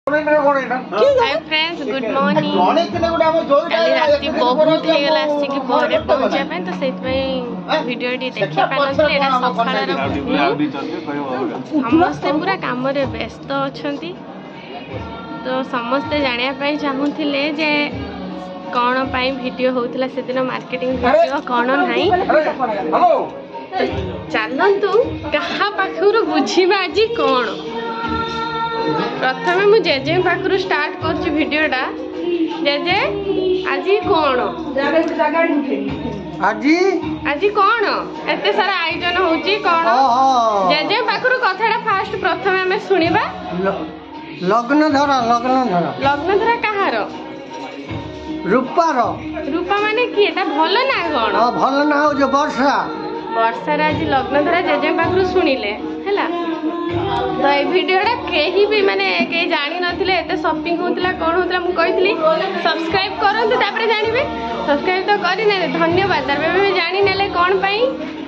Hi friends good morning काली राति बहुत हो गला आसी पहरे पहुंचा तो से वीडियो देखि पानथले एटा सखाळर समस्ते पूरा काम रे व्यस्त अछंती तो समस्ते जानिया पई चाहुथिले जे कौन पाई वीडियो होउतला से दिन मार्केटिंग वीडियो कौन नाही तो चलंतु कहा पाखुर बुझीबा आज कौन प्रथमे मु जेजे पाखुर स्टार्ट करछि वीडियोटा जेजे आज कौन आज कौन एते सारा आयोजन होउची कौन जेजे पाखुर कथाटा फास्ट प्रथमे हमें सुनिबा लग्न धरा कहार रूपा माने की एटा भलो ना कौन भलो ना हो जो वर्षा आज लग्न धरा जेजे पाखुर सुनिले हैला तो ये वीडियोटा कहीं भी माने कहीं जानी नथिले एते शॉपिंग होतला कोन होतला मु कहितली सब्सक्राइब करंतु तापरे जानिबे सब्सक्राइब तो करि ने धन्यवाद तारबे जानि नेले कोन पई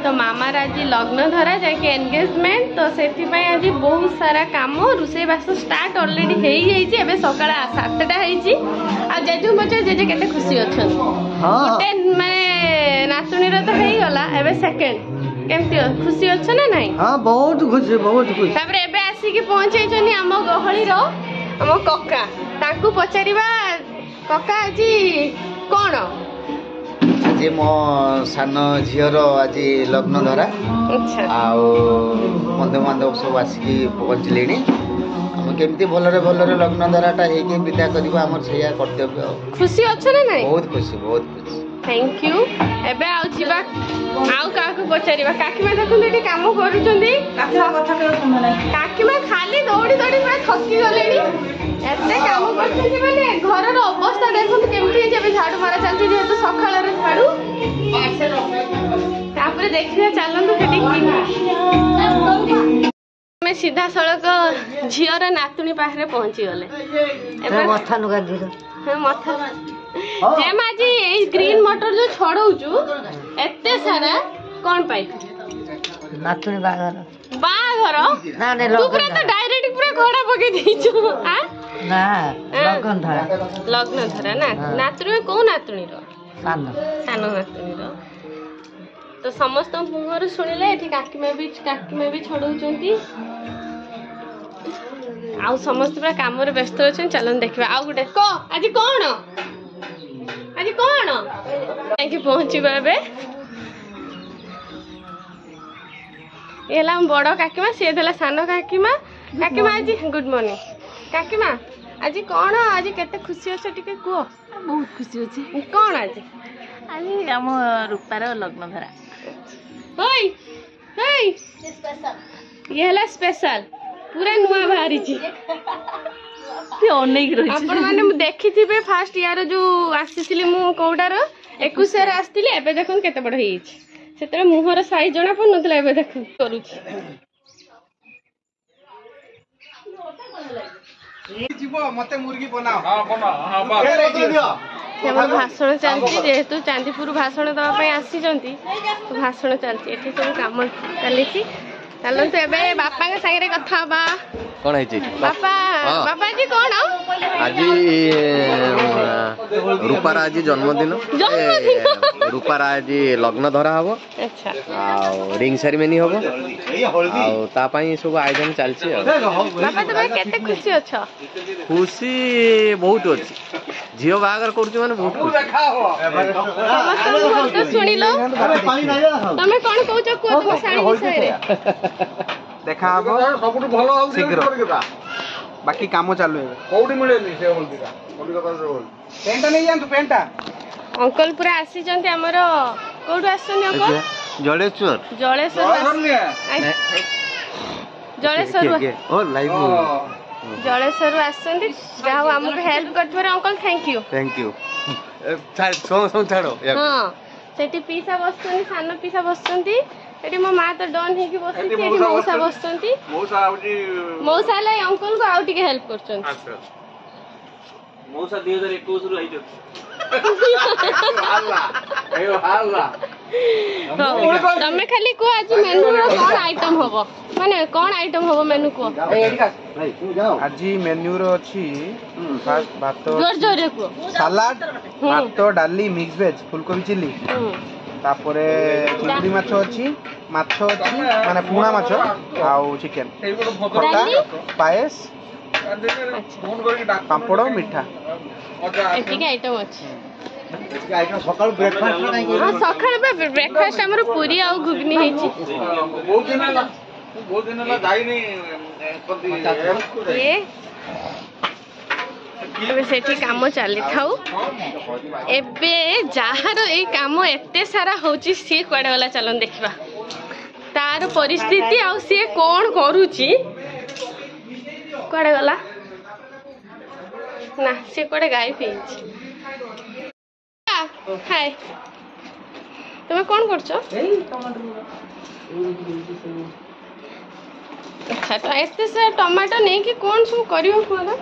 तो मामा आज लग्न धरा जाके एंगेजमेंट तो सेठी पई आज बहुत सारा काम रुसे बास स्टार्ट ऑलरेडी हेई जाईची एबे सकाळ 7टा हेईची आ जेजू बचे जेजे केते खुशी अछन गोटे माने नातुनी रो तो हेई गला एबे सेकंड केमती खुशी अच्छ ना नहीं हां बहुत खुशी तापर एबे आसी कि पहुंचे छनी हम गहळी रो हम कक्का ताकू पचारिबा कक्का आजी कोन आज मो सान झियर आज लग्न धरा अच्छा आउ बंधु बांधव सब आसिकी पहुंचलेनी हम केमती भलरे लग्न धराटा हेके विदा करबा हमर सैया कर्तव्य खुशी अच्छ ना नहीं बहुत खुशी थैंक यू एबे आउ छिबा आउ काकू पचारिबा काकीमा देखुन एठी काम करूचंदी काकीमा कथा के सुन नाही काकीमा खाली दौड़ी पूरा थकी गलेनी एते काम करछंती माने घर रो अवस्था देखुन केमती जेबे झाड़ू मारा चलती जे तो सखाळ रे झाड़ू तापर देखिया चलंतु केटी मैं सीधा सड़क झियर नातुनी पाखरे पहुंची गले एबे मथा नुगा दिरो मथा जे माजी ए ग्रीन मटर जो छड़ौचु एते सारा कोन पाई नातुनी बागर ना ने तू पूरा तो डायरेक्ट पूरा घोड़ा पके दिछु आ ना लग्न धरा ना नातुनी को नातुनी रो सानो नातुनी रो तो समस्त मुहर सुनिले एठी काकी में भी छड़ौचंती आउ समस्त पूरा काम रे व्यस्त अछन चलन देखबा आउ गुटे को आज कोन थैंक पहुँचवा ये हम बड़ काकीमा सी देला सान काकीमा आज गुड मॉर्निंग काकीमा आज कौन आज केते खुशी अच्छे टिके कह बहुत खुशी अच्छे कौन आज आज आम रूपार लग्न धरा होई होई ये हला स्पेशल पूरा नुआ बाहरी छी आपण माने मु देखिथिबे फास्ट यार जो आसीथिली मु कोडार 21 रे आस्तिले एबे देखन केते बड हेई छी सेतरे मुहर साइज जणा पण नथला एबे देखन करू छी जीवो मते मुर्गी बनाओ हां बना हां बस हमर भाषण चलती जेहेतु चांदीपुर भाषण दवा पई आसी जंती तो भाषण चलती एठी सब काम चली छी चलन तो एबे बापा के संगे कथा बा कोन है जी बापा जी कौन आज रूपार आज जन्मदिन रूपार आज लग्न धरा हबो अच्छा आ रिंग सेरेमनी हबो आ ता पई सब आयोजन चलछि बापा तबे केते खुशी अछ खुशी बहुत अछि झियो बागर करछु माने बहुत खुशी सुनिलो तमे कोन कहउछ को साणी विषय रे देखा हबो सबटु भलो आउ शीघ्र बाकी काम चालू है कोउडी मिलेनी से होलदिरा होलदिरा कर होल पेंटा नहीं जान तू पेंटा अंकल पूरा आसी जंती हमरो कोउडू आछन अंकल जलेश्वर ओ लाइव जलेश्वर आछंती जाओ हमको हेल्प करथरे अंकल थैंक यू छाड़ो हां सेठी पीसा बसछंती सानो पीसा बसछंती एटी मो मां तो डन हे कि बसछंती एटी मौसा बसछंती मौसा लाई अंकल को आउ टिके हेल्प करछन ମଉସା 2021 ରୁ ଆଇଛନ୍ତି। ତମେ ଖାଲି କୁହ ଆଜି ମେନୁର କଣ ଆଇଟମ ହବ, ମାନେ କଣ ଆଇଟମ ହବ ମେନୁ କୁହ। ଆଜି ମେନ୍ୟୁର ଅଛି ଫାଷ୍ଟ ଭାତ, ଜୋରରେ କୁହ। ସାଲାଡ, ଭାତ, ଡାଲି, ମିକ୍ସ ଭେଜ, ଫୁଲକୋବି ଚିଲି, ତାପରେ ଚିଙ୍ଗୁଡ଼ି ମାଛ ଅଛି, ମାଛ ଅଛି ମାନେ ପୁଣା ମାଛ, ଆଉ ଚିକେନ, ଖଟା, ପାଏସ, ପାମ୍ପଡ଼, ମିଠା। ଏତିକି ଆଇଟମ ଅଛି। ସକାଳୁ ବ୍ରେକଫାଷ୍ଟ ହଁ ସକାଳୁ ବା ବ୍ରେକଫାଷ୍ଟ ଆମର ପୁରୀ ଆଉ ଘୁଗନି ହେଇଛି। ବହୁତ ଦିନ ହେଲା ଯାଇନି। ଏବେ ସେଠି କାମ ଚାଲିଥାଉ। ଏବେ ଯାହାର ଏଇ କାମ ଏତେ ସାରା ହଉଛି ସିଏ କୁଆଡେ ଗଲା ଚାଲନ୍ତୁ ଦେଖିବା ତାର ପରିସ୍ଥିତି ଆଉ ସିଏ କଣ କରୁଛି। କୁଆଡେ ଗଲା ନା ସିଏ କୁଆଡେ ଗାୟବ ହେଇଛି। ହାय ତମେ କଣ କରୁଛ? ଆଚ୍ଛା ତ ଏତେ ସାରା ଟମାଟୋ ନେଇକି କଣ ସବୁ କରିବ କୁହ ନା?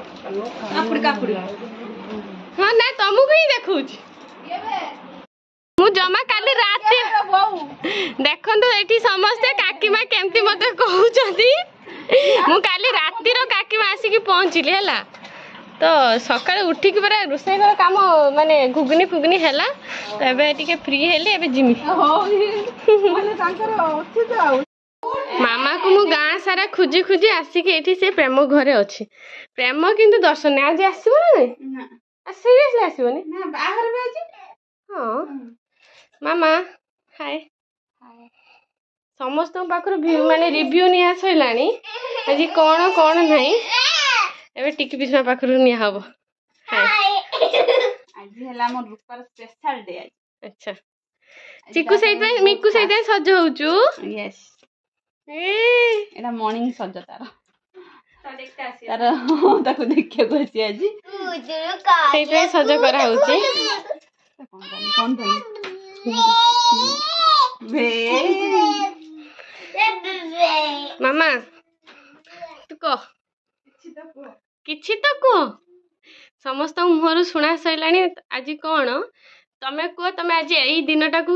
ହଁ ନା ତମକୁ ହିଁ ଦେଖଉଛି। ମୁଁ ଜମା କାଲି ରାତି ଦେଖନ୍ତୁ ଏଠି ସମସ୍ତେ କାକିମା କେମିତି ମତେ କହୁଛନ୍ତି। ମୁଁ କାଲି ରାତିର କାକିମା ଆସିକି ପହଞ୍ଚିଲି ହେଲା। ତ ସକାଳେ ଉଠିକି ପୁରା ରୋଷେଇ ଘର କାମ ମାନେ ଘୁଗୁନି ଫୁଗୁନି ହେଲା। ତ ଏବେ ଟିକେ ଫ୍ରି ହେଲି ଏବେ ଯିମି। ମାମାକୁ ମୁଁ ଗାଁ ସାରା ଖୋଜି ଖୋଜି ଆସିକି ଏଠି ସେ ପ୍ରେମ ଘରେ ଅଛି। ପ୍ରେମ କିନ୍ତୁ ଦର୍ଶନ ନାହିଁ। ଆଜି ଆସିବ ନା ନାଇଁ? ସିରିୟସଲି ଆସିବନି? ହଁ ମାମା ହାଏ। ସମସ୍ତଙ୍କ ପାଖରୁ ମାନେ ରିଭ୍ୟୁ ନିଆ ସରିଲାଣି ଆଜି କଣ କଣ ନାହିଁ। ଏବେ ଟିକି ପିସ୍ମା ପାଖରୁ ନିଆ ହବ। ଆଜି ହେଲା ଆମ ରୂପାର ସ୍ପେଶାଲ ଡେ। ଆଚ୍ଛା ଚିକୁ ସେଇଥିପାଇଁ ମିକୁ ସେଇଥିପାଇଁ ସଜ ହଉଛୁ। ୟେସ୍ ଏଟା ମର୍ଣ୍ଣିଂ ସଜ ତାର ତାକୁ ଦେଖିବାକୁ ଆସି ଆଜି ସେଇଥିପାଇଁ ସଜ କରାହଉଛି। ମାମା ତୁ କହ କିଛି ତ କୁହ। ସମସ୍ତଙ୍କ ମୁହଁରୁ ଶୁଣା ସରିଲାଣି ଆଜି କଣ। ତମେ କୁହ ତମେ ଆଜି ଏଇ ଦିନଟାକୁ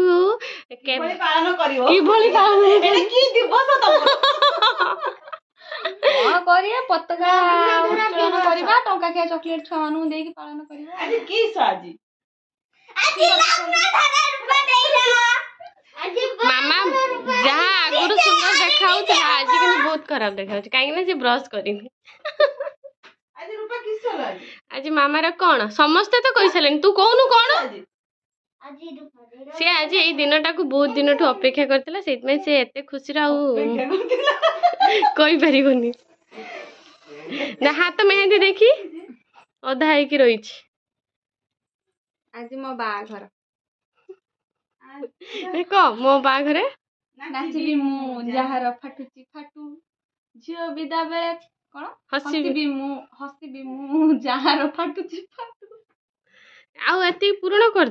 କିଭଳି ପାଳନ କରିବ। କଣ କରିବା ପତାକା ଉତ୍ତୋଳନ କରିବା ଟଙ୍କାକିଆ ଚକୋଲେଟ ଛୁଆ ମାନଙ୍କୁ ଦେଇକି ପାଳନ କରିବା। ଆଜି କି ଆଜି ମାମା ଯାହା ଆଗରୁ ସୁନ୍ଦର ଦେଖାଉଥିଲା ଆଜି କିନ୍ତୁ ବହୁତ ଖରାପ ଦେଖାଉଛି କାହିଁକି ନା ସେ ବ୍ରଶ କରିନି। ଆଜି ମାମାର କଣ ସମସ୍ତେ ତ କହିସାରିଲେଣି ତୁ କହୁନୁ କଣ। ସେ ଆଜି ଏଇ ଦିନଟାକୁ ବହୁତ ଦିନଠୁ ଅପେକ୍ଷା କରିଥିଲା ସେଇଥିପାଇଁ ସେ ଏତେ ଖୁସିରେ ଆଉ କହିପାରିବନି। ନା ହାତ ମେହେନ୍ଦି ଦେଖି ଅଧା ହେଇକି ରହିଛି। ଆଜି ମୋ ବାହାଘର କହ ମୋ ବାହାଘରେ ନାଚିବି ମୁଁ ଯାହାର ଫାଟୁଛି ଫାଟୁ ଝିଅ ବିଦା ବେଳେ କଣ ହସିବି ମୁଁ ଯାହାର ଫାଟୁଛି ଫାଟୁ। ଆଉ ଏତିକି ପୂରଣ କରି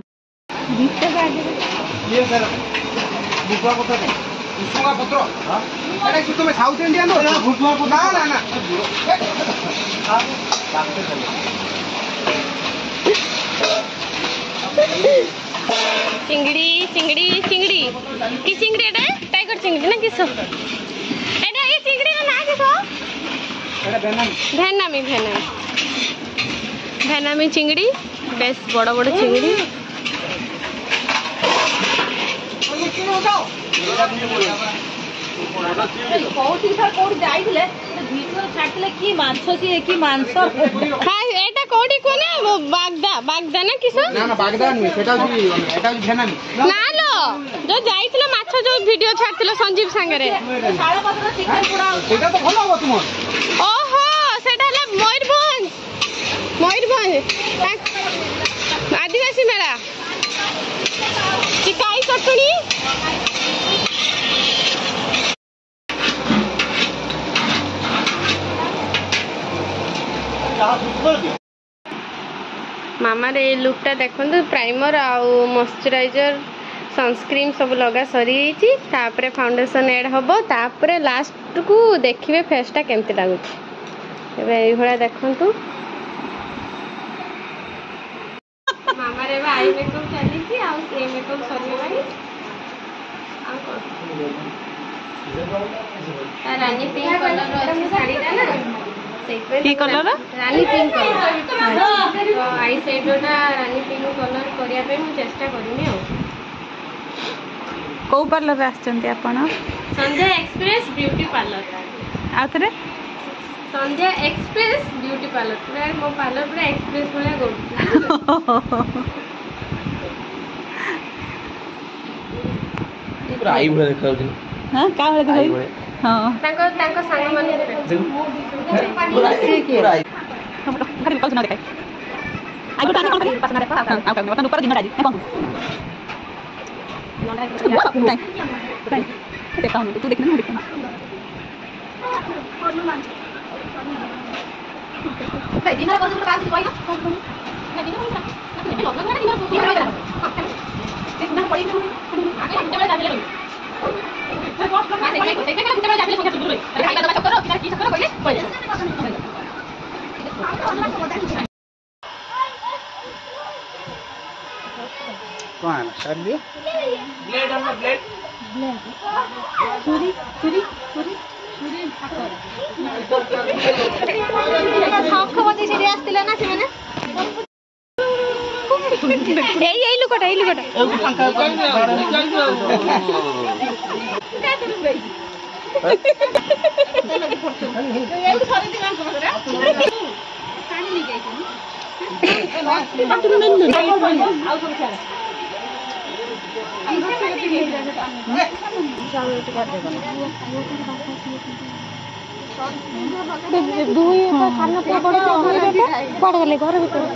ତମେ ସାଉଥ ଇଣ୍ଡିଆନ चिंगड़ी चिंगड़ी चिंगड़ी की चिंगड़ी एटा टाइगर चिंगड़ी ना किसो एटा ये चिंगड़ी ना किसो भेनामी भेनामी भेनामी चिंगड़ी बेस बड़ बड़ चिंगड़ी। କୋଉଠି ଯାଇଥିଲେ ଭିଡିଓ ଛାଡିଥିଲେ କି ମାଂସ ସିଏ କି ମାଂସ ଏଟା କୋଉଠି କୋନେ ବାଗଦା ବାଗଦା ନା କିସ ନା ନା ବାଗଦା ନୁହେଁ ସେଟା ହଉଛି ଭେନାମୀ। ନା लो जो ଯାଇଥିଲା ମାଛ जो ଭିଡିଓ ଛାଡିଥିଲା ସଞ୍ଜୀବ ସାଙ୍ଗରେ ସେଟା ତ ଭଲ ହବ ତୁମର। ଓହୋ ସେଟା ହେଲା ମୟୂରଭଞ୍ଜ आदिवासी मेला चिकाई चटनी मामार ये लुकटा देखो प्राइमर आउ मॉइस्चराइजर सनस्क्रीन सब लगा सरी तापरे फाउंडेशन एड हम तापरे लास्ट को देखिए फेसटा केमती लगुच। देखु ଆଇ ମେକଅପ୍ ଚାଲିଛି ଆଉ ସେ ମେକଅପ୍ ସରିଗଲାଣି। ଆଉ କ'ଣ ତା ରାନୀ ପିଙ୍କ କଲର୍ ଅଛି ଶାଢ଼ୀଟା ନା ସେଇଥିପାଇଁ କି କଲର୍? ରାନୀ ପିଙ୍କ କଲର୍। ତ ଆଇ ସାଇଡ଼୍ଟା ରାନୀ ପିଙ୍କ କଲର୍ କରିବା ପାଇଁ ମୁଁ ଚେଷ୍ଟା କରିମି ଆଉ। କୋଉ ପାର୍ଲରରେ ଆସିଛନ୍ତି ଆପଣ? ସନ୍ଧ୍ୟା ଏକ୍ସପ୍ରେସ୍ ବ୍ୟୁଟି ପାର୍ଲର। ଆଉ ଥରେ ସନ୍ଧ୍ୟା ଏକ୍ସପ୍ରେସ୍ ବ୍ୟୁଟି ପାର୍ଲର। ପୁରା ମୋ ପାର୍ଲର ପୁରା ଏକ୍ସପ୍ରେସ୍ ଭଳିଆ କରୁଛି। ଆଇ ଭଳିଆ ଦେଖାଯାଉଛି। ହଁ କାହା ଭଳିଆ ଦେଖାଯାଉଛି? ହଁ ତାଙ୍କ ସାଙ୍ଗମାନେ ତୁ ଦେଖିନ ମୁଁ ଦେଖିନ कौन है सर जी ब्लेड हम ब्लेड छुरी छुरी छुरी छुरी शंख बजे से आस्तिला ना से माने এই লুকটা ଦୁଇ କାନ ପୁଅ ବଡ କୁଆଡେ ଗଲେ ଘର ଭିତରେ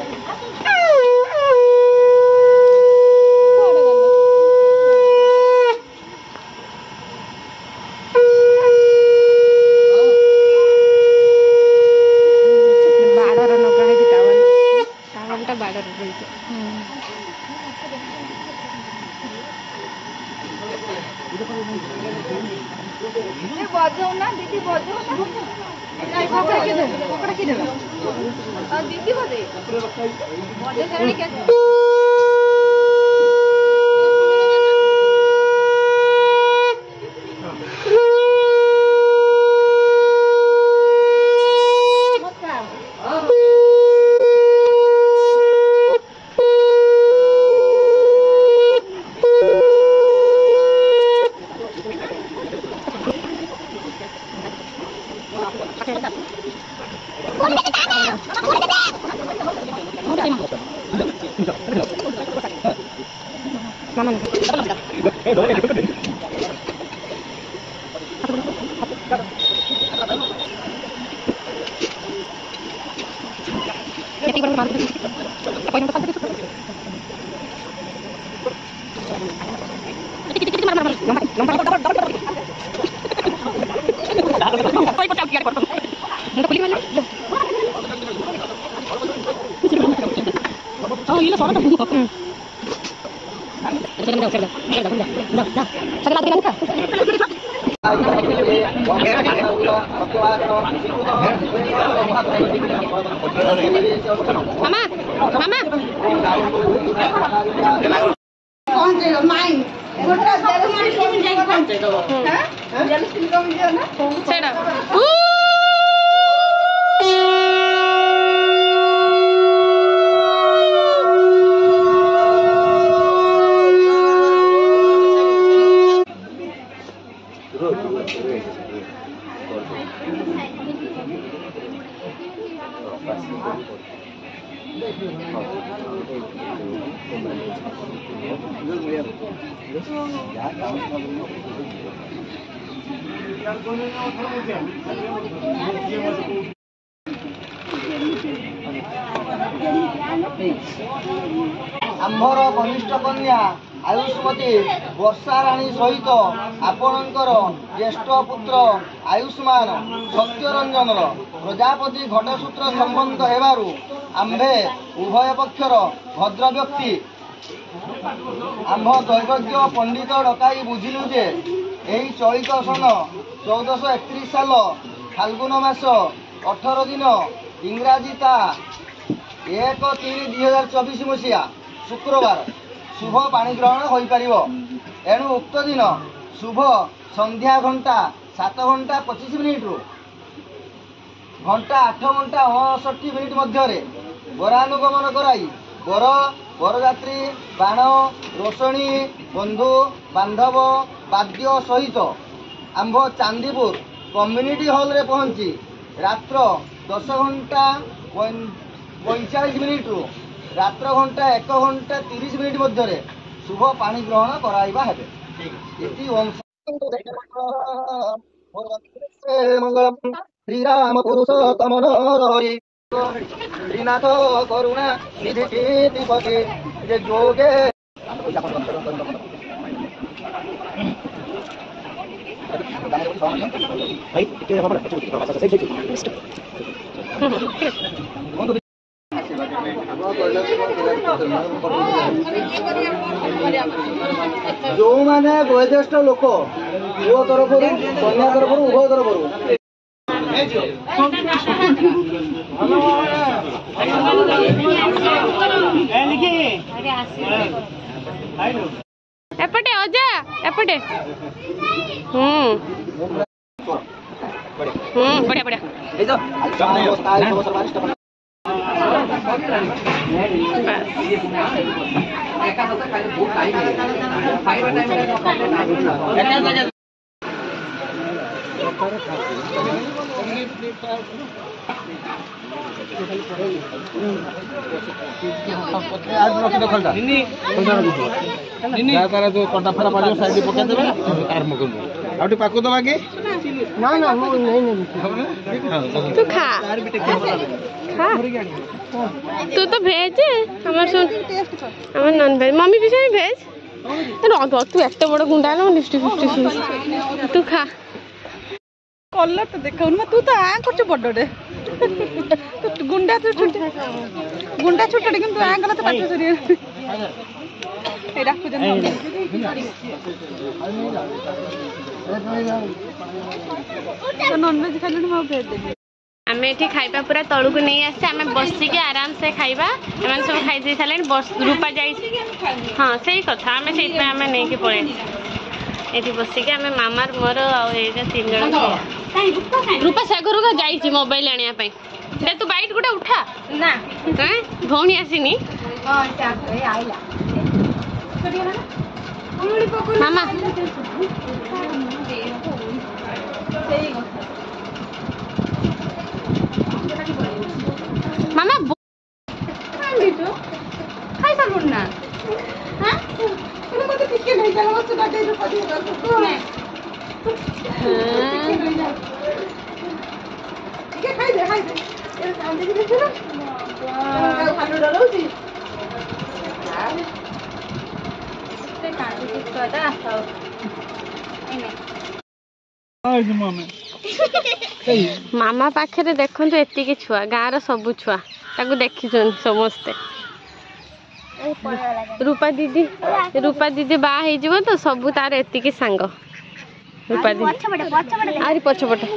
ବାଡର ନଗା ହେଇଛି ଟାୱଲଟା ବାଡର ରହିଛି। बजाऊ ना दीदी बजाऊ पकड़ा की देगा दीदी बजे बजे सारे क्या मामा मामा आम्भर घनिष्ठ कन्या आयुष्मती वर्षा राणी सहित आपणकर ज्येष्ठ पुत्र आयुष्मान सत्यरंजन प्रजापति घटसूत्र संबंध हेबारु आम्भे उभय पक्षर भद्र व्यक्ति आम्भ दैवज्ञ पंडित डकाई बुझिलु जे एही चलित सन 1431 साल फाल्गुन मास 18 दिन इंग्राजी ता 1/3/2024 मसीहा शुक्रवार शुभ पाणी ग्रहण हो पारिबो। एणु उक्त दिन शुभ संध्या घंटा 7 घंटा 25 मिनिट रु घंटा 8 घंटा 59 मिनिट मध्य वरानुगमन कराई बर बरयात्री बाण रोषणी बंधु बांधव वाद्य सहित आंभ चांदीपुर कम्युनिटी हॉल रे पहुंची रात्र 10 घंटा 45 मिनिट रु रात्र घंटा 1 घंटा 30 मिनिट मध्य शुभ पाणी ग्रहण कराइबा हेबे। इति ओम मंगलम श्री राम पुरुषोत्तम नरहरि श्रीनाथ करुणा निधि पति जे जोगे जो माने वयोज्येष्ठ लोक पुओ तरफ कन्या तरफ उभय तरफ एपटे अजा एपटे बढ़िया बढ़िया तार जो कटा फरा पड़ो साइड पका देबे आरंभ कर आउटी पाको दबा के ना ना नहीं तू खा खा तू तो भेज हमर सुन हमर नॉन भेज मम्मी भी से भेज तो तू एत बड़ गुंडा ना 50-50 तू खा कलर तो देखा तू तो आ कर बड़े गुंडा तो छोटे कि तू आ गला तो पाठ सरी नॉनवेज खाइल भेज देवी आम ये खाइबा पूरा तलू को नहीं आसे आम बसिक आराम से खाइबा एम सब खाई सारे रूपा जा हाँ से कथा आम से नहीं पड़े ये बसिक आम मामार मोर आईजा 3 जन रूपा से घर का जाइए मोबाइल आने दे तू बाइट गोटे उठा ना भौणी आसीनी मामा मामा खाई सारू ना मामा पाखे देखु एति छुआ गाँव सबू छुआ देखी समस्ते रूपा दीदी बाहर तो सबू तार एति सांग रूपा दीदी आरी पछपटे